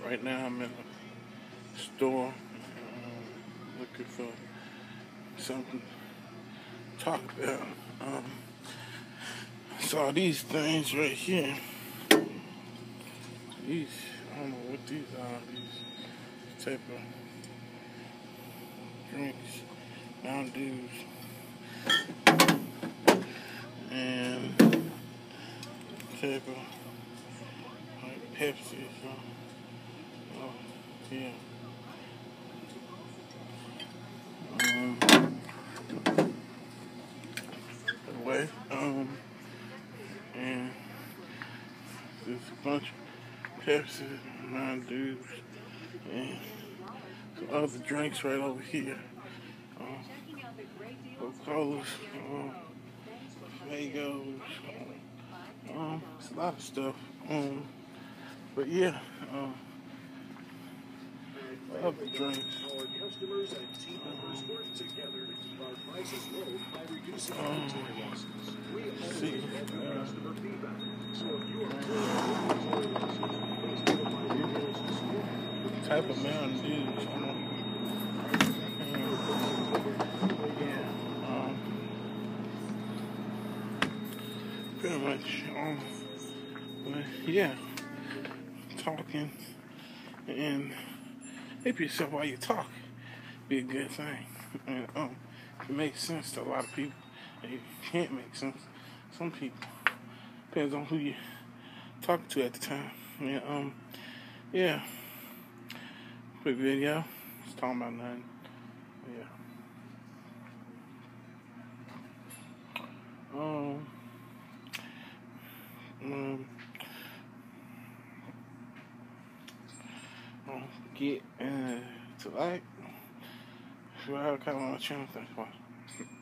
Right now I'm in a store looking for something to talk about. Saw these things right here. These, I don't know what these are. These type of drinks, Mountain Dews, and type of like Pepsi or something. Oh, yeah. Anyway, and there's a bunch of Pepsi, Mountain Dews, and some other drinks right over here. Coca-Colas, Fagos, it's a lot of stuff. But yeah, other drinks. Our customers and team members work together to keep our prices low by reducing inventory losses. We always welcome customer feedback. So if you are type of Mountain Dews, pretty much, yeah, talking and help yourself while you talk be a good thing. And it makes sense to a lot of people. It can't make sense to some people. Depends on who you talk to at the time. And, yeah, quick video. Just talking about nothing. Yeah. Get to like, subscribe, comment on my channel. Thanks for watching.